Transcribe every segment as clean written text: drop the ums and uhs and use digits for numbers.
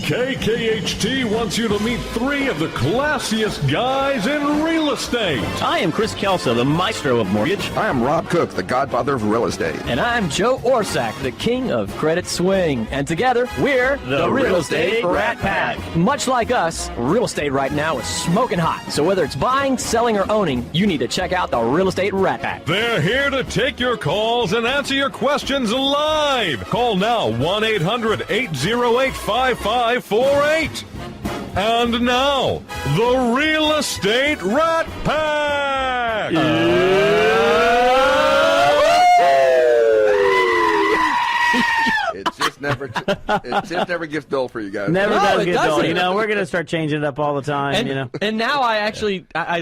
KKHT wants you to meet three of the classiest guys in real estate. I am Chris Kelso, the maestro of mortgage. I am Rob Cook, the godfather of real estate. And I'm Joe Orsack, the king of credit swing. And together, we're the Real Estate Rat Pack. Much like us, real estate right now is smoking hot. So whether it's buying, selling, or owning, you need to check out the Real Estate Rat Pack. They're here to take your calls and answer your questions live. Call now, 1-800-808-5548. And now, the Real Estate Rat Pack! It just never gets dull for you guys. Never does get dull. You know, we're going to start changing it up all the time, and, you know. And now I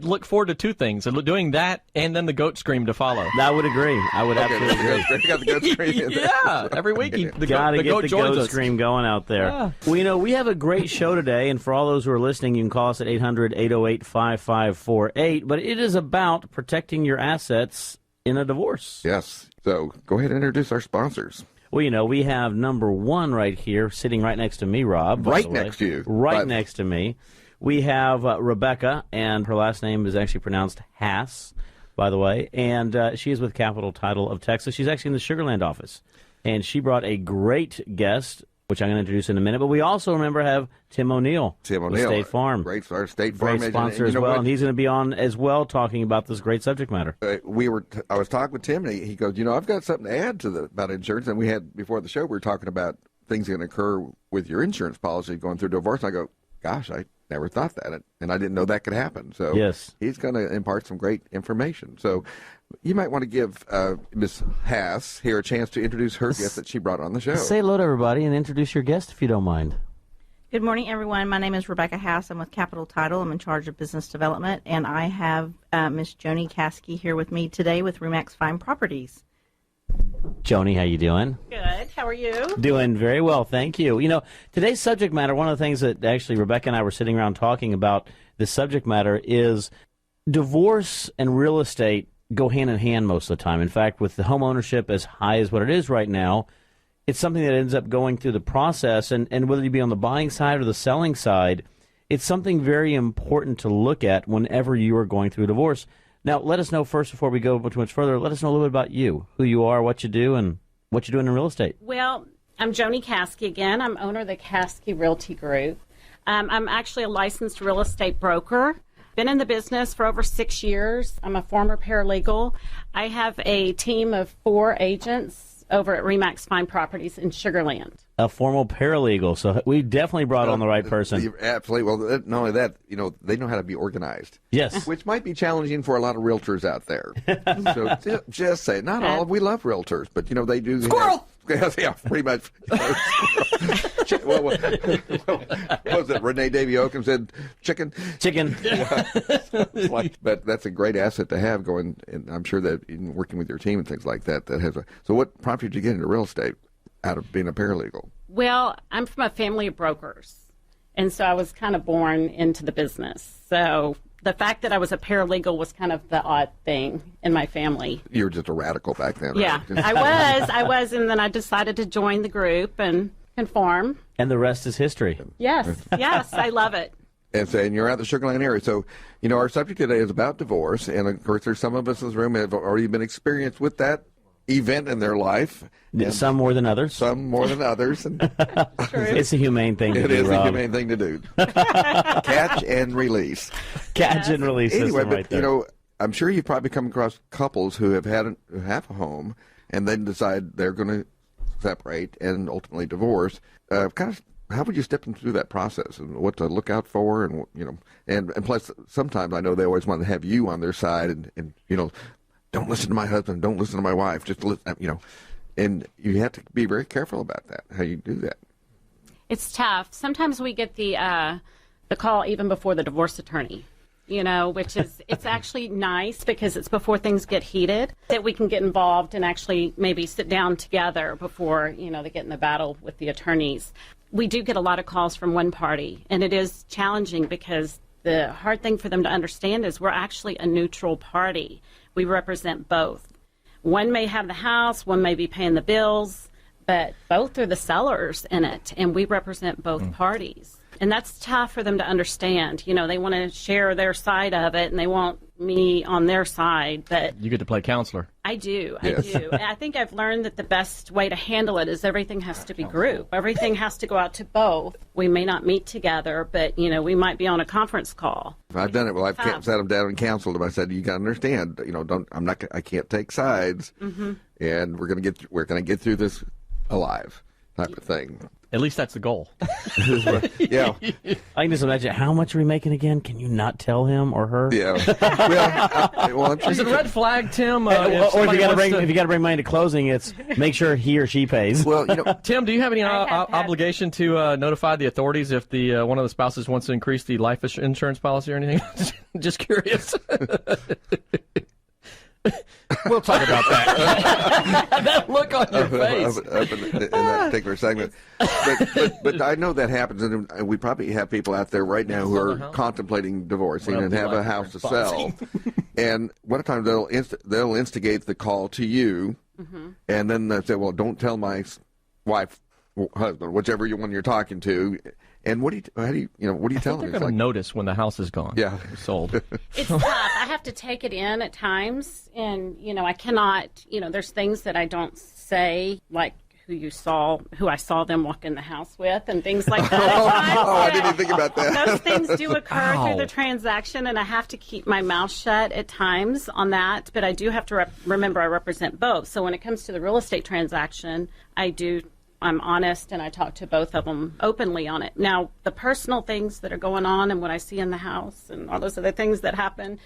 look forward to two things. Doing that and then the goat scream to follow. I would agree. I would absolutely agree. You got the goat scream in there. Yeah, every week the gotta get goat the joins goat us. scream going out there. Yeah. Well, you know, we have a great show today, and for all those who are listening, you can call us at 800-808-5548. But it is about protecting your assets in a divorce. Yes. So go ahead and introduce our sponsors. Well, you know, we have number one right here, sitting right next to me, Rob. Right next to you. Right next to me. We have Rebecca, and her last name is actually pronounced Hass, by the way, and she is with Capital Title of Texas. She's actually in the Sugar Land office, and she brought a great guest, which I'm going to introduce in a minute. But we also, remember, have Tim O'Neill. Tim with O'Neill. State Farm. Great State Farm. Great sponsor as well, and he's going to be on as well talking about this great subject matter. I was talking with Tim, and he goes, you know, I've got something to add to about insurance. And we had, before the show, we were talking about things that can occur with your insurance policy going through divorce. And I go, gosh, I never thought that, and I didn't know that could happen. So yes, he's going to impart some great information. So you might want to give Miss Hass here a chance to introduce her guest that she brought on the show. Say hello to everybody and introduce your guest if you don't mind. Good morning, everyone. My name is Rebecca Hass. I'm with Capital Title. I'm in charge of business development, and I have Miss Joanie Caskey here with me today with Remax Fine Properties. Joanie, how you doing? Good. How are you? Doing very well, thank you. You know, today's subject matter, one of the things that actually Rebecca and I were sitting around talking about, this subject matter, is divorce and real estate go hand in hand most of the time. In fact, with the home ownership as high as what it is right now, it's something that ends up going through the process, and whether you be on the buying side or the selling side, it's something very important to look at whenever you are going through a divorce. Now, let us know first, before we go too much further, let us know a little bit about you, who you are, what you do, and what you're doing in real estate. Well, I'm Joanie Caskey again. I'm owner of the Caskey Realty Group. I'm actually a licensed real estate broker. Been in the business for over 6 years. I'm a former paralegal. I have a team of 4 agents over at Remax Fine Properties in Sugar Land. A formal paralegal, so we definitely brought on the right person. Absolutely. Well, not only that, you know, they know how to be organized. Yes. Which might be challenging for a lot of realtors out there. So just say, not all, we love realtors, but, you know, they do. Squirrel! Yeah, pretty much. What was it? Renee Davy Oakham said, chicken? Chicken. But that's a great asset to have going, and I'm sure that in working with your team and things like that, so what prompted you to get into real estate out of being a paralegal? Well, I'm from a family of brokers, and so I was kind of born into the business. So the fact that I was a paralegal was kind of the odd thing in my family. You were just a radical back then, right? Yeah, I was, and then I decided to join the group and conform. And the rest is history. Yes, I love it. And you're out the Sugar Land area. So, you know, our subject today is about divorce. And, of course, there's some of us in this room have already been experienced with that event in their life. Some more than others. Some more than others. And it's a humane thing to do, It is Rob. a humane thing to do. Catch and release. Catch and release Anyway, system but, right there. you know, I'm sure you've probably come across couples who have a home and then decide they're going to separate and ultimately divorce. How would you step them through that process and what to look out for, and you know, and plus sometimes I know they always want to have you on their side, and you know, don't listen to my husband, don't listen to my wife, just listen, you know, and you have to be very careful about that, how you do that. It's tough. Sometimes we get the call even before the divorce attorney, you know, which is, it's actually nice because it's before things get heated that we can get involved and actually maybe sit down together before, you know, they get in the battle with the attorneys. We do get a lot of calls from one party, and it is challenging because the hard thing for them to understand is we're actually a neutral party. We represent both. One may have the house, one may be paying the bills, but both are the sellers in it, and we represent both parties. And that's tough for them to understand. You know, they want to share their side of it, and they want me on their side. But You get to play counselor. I do. Yes. I do. And I think I've learned that the best way to handle it is everything has to be group. Everything has to go out to both. We may not meet together, but, you know, we might be on a conference call. I've done it. Well, I've sat them down and counseled them. I said, "You got to understand. You know, I can't take sides, and we're gonna get through this alive," type of thing. At least that's the goal. Yeah, I can just imagine, how much are we making again? Can you not tell him or her? yeah. Well, I'm sure Is it a red flag, Tim? Or if you somebody got to wants bring bring money to closing, it's make sure he or she pays. well, you know, Tim, do you have any I have had- obligation to notify the authorities if the one of the spouses wants to increase the life insurance policy or anything? Just curious. we'll talk about that That look on your face. up in that particular segment. But I know that happens, and we probably have people out there right now who are contemplating divorcing Well, and have a life house to insurance sell. policy. And one time they'll instigate the call to you, and then they say, "Well, don't tell my wife, husband, whichever one you're talking to." And what do you tell them? They're It's going to like, notice when the house is gone. Yeah. Sold. It's tough. I have to take it in at times, and I cannot. There's things that I don't say, like who I saw them walk in the house with, and things like that. Oh, I didn't even think about that. Those things do occur Wow. through the transaction, and I have to keep my mouth shut at times on that. But I do have to remember I represent both. So when it comes to the real estate transaction, I'm honest, and I talk to both of them openly on it. Now, the personal things that are going on and what I see in the house and all those other things that happen,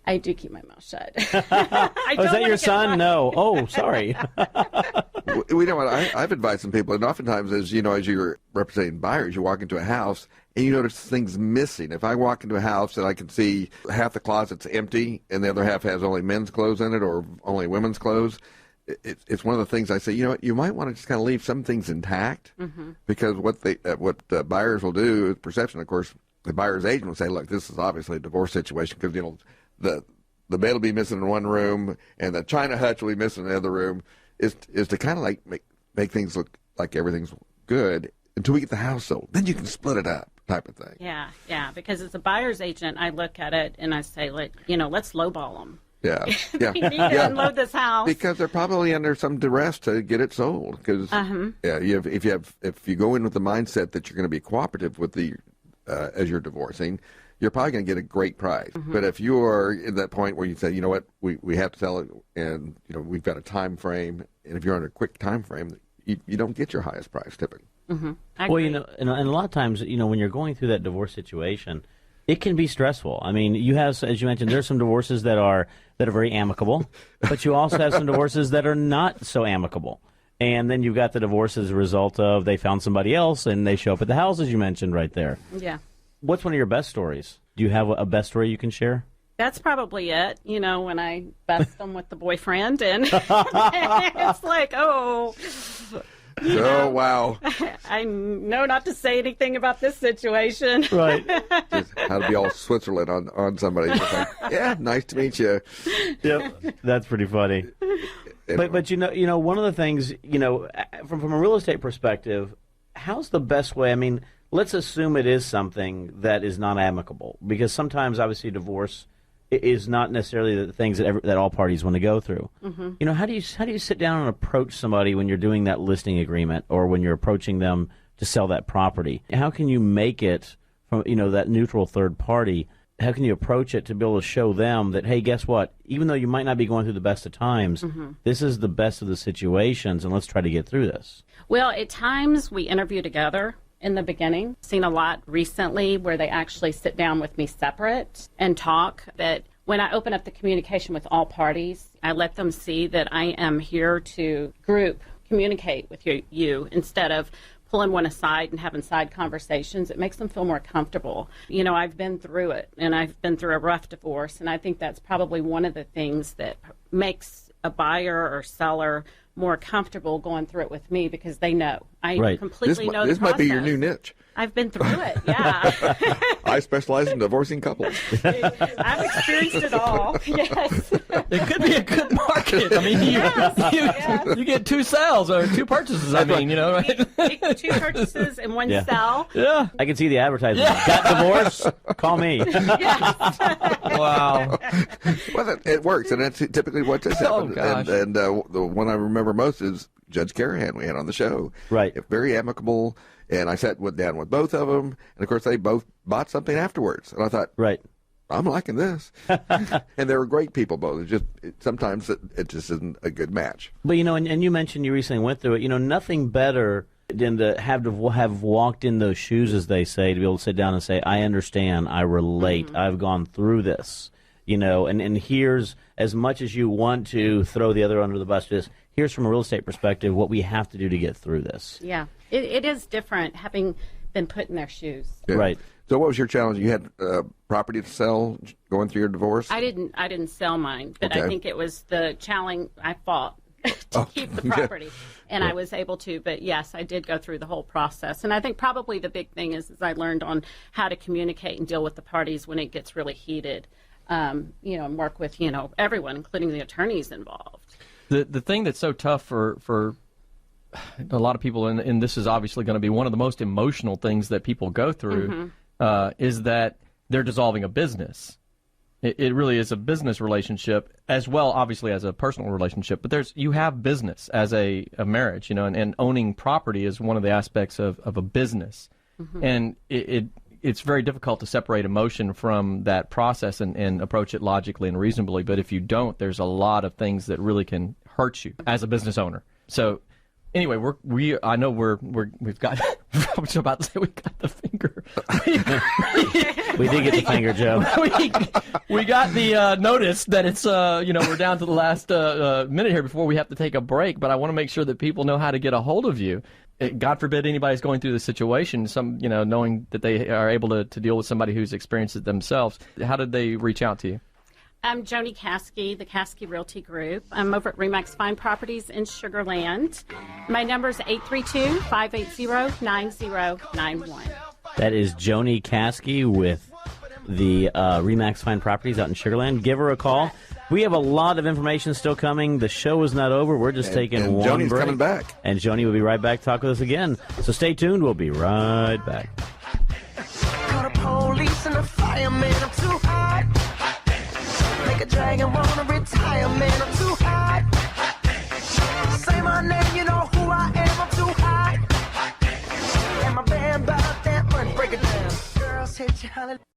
I do keep my mouth shut. Oh, is that your son? No. Oh, sorry. We know what I've advised some people, and oftentimes, as you're representing buyers, you walk into a house and you notice things missing. If I walk into a house and I can see half the closet's empty and the other half has only men's clothes in it or only women's clothes, it's one of the things I say. You know what? You might want to just kind of leave some things intact, because what buyers will do is perception. Of course, the buyer's agent will say, "Look, this is obviously a divorce situation because the bed will be missing in one room and the china hutch will be missing in the other room." Is to kind of like make things look like everything's good until we get the house sold. Then you can split it up, type of thing. Yeah. Because as a buyer's agent, I look at it and I say, let's lowball them. Yeah, We need to unload this house. because they're probably under some duress to get it sold. Because if you go in with the mindset that you're going to be cooperative with as you're divorcing, you're probably going to get a great price. But if you are in that point where you say, "You know what, we have to sell it, and we've got a time frame," and if you're on a quick time frame, you don't get your highest price typically. I Well, agree. and a lot of times, when you're going through that divorce situation, it can be stressful. I mean, you have, as you mentioned, there's some divorces that are very amicable, but you also have some divorces that are not so amicable. And then you've got the divorce as a result of they found somebody else and they show up at the house, as you mentioned right there. Yeah. What's one of your best stories? Do you have a best story you can share? That's probably it, when I best them with the boyfriend, and it's like, oh, Oh, wow. I know not to say anything about this situation. Right. Just how to be all Switzerland on somebody. Just like, yeah, nice to meet you. Yep. That's pretty funny. Anyway. But one of the things, from a real estate perspective, how's the best way? I mean, let's assume it is something that is not amicable, because sometimes, obviously, divorce is not necessarily the things that all parties want to go through. How do you sit down and approach somebody when you're doing that listing agreement or when you're approaching them to sell that property? How can you make it from that neutral third party? How can you approach it to be able to show them that, hey, guess what? Even though you might not be going through the best of times, this is the best of the situations, and let's try to get through this. Well, at times we interview together in the beginning. Seen a lot recently where they actually sit down with me separate and talk. But when I open up the communication with all parties, I let them see that I am here to communicate with you instead of pulling one aside and having side conversations. It makes them feel more comfortable. I've been through it, and I've been through a rough divorce, and I think that's probably one of the things that makes a buyer or seller more comfortable going through it with me, because they know. I Right. completely know the This might be your process. new niche. I've been through it, yeah. I specialize in divorcing couples. I've experienced it all. Yes. It could be a good market. I mean, you get 2 sales or 2 purchases. I mean, right? 2 purchases and 1 Yeah. sell. Yeah. I can see the advertisement. Got divorced? Call me. Wow. Well, it works, and that's typically what just happened. gosh. And the one I remember most is Judge Carahan we had on the show. Right. Very amicable, and I sat down with both of them, and of course they both bought something afterwards. And I thought, Right. I'm liking this. And they were great people both. Sometimes it just isn't a good match. But, and you mentioned you recently went through it. Nothing better than to have walked in those shoes, as they say, to be able to sit down and say, I understand, I relate, I've gone through this. And here's, as much as you want to throw the other under the bus, here's from a real estate perspective what we have to do to get through this. Yeah. It is different having been put in their shoes. Yeah. Right. So what was your challenge? You had property to sell going through your divorce? I didn't sell mine, but Okay. I think it was the challenge I fought to keep the property. And I was able to, but yes, I did go through the whole process. And I think probably the big thing is I learned on how to communicate and deal with the parties when it gets really heated, and work with, everyone, including the attorneys involved. The thing that's so tough for a lot of people, and this is obviously going to be one of the most emotional things that people go through, is that they're dissolving a business. It really is a business relationship as well, obviously, as a personal relationship. But you have business as a marriage, and owning property is one of the aspects of a business. And it's very difficult to separate emotion from that process and approach it logically and reasonably. But if you don't, there's a lot of things that really can hurt you as a business owner. So anyway, we've got. I was about to say we got the finger. We did get the finger, Joe. we got the notice that it's we're down to the last minute here before we have to take a break. But I want to make sure that people know how to get a hold of you. God forbid anybody's going through this situation. Knowing that they are able to deal with somebody who's experienced it themselves. How did they reach out to you? I'm Joanie Caskey, the Caskey Realty Group. I'm over at Remax Fine Properties in Sugar Land. My number is 832-580-9091. That is Joanie Caskey with the Remax Fine Properties out in Sugar Land. Give her a call. We have a lot of information still coming. The show is not over. We're just taking one Joanie's break. coming back. And Joanie will be right back to talk with us again. So stay tuned. We'll be right back. Call the police and the fireman, I'm too hot. Make a dragon wanna retire, man, I'm too hot. Say my name, you know who I am, I'm too hot. And my band about that money, break it down. Girls hit you, holla.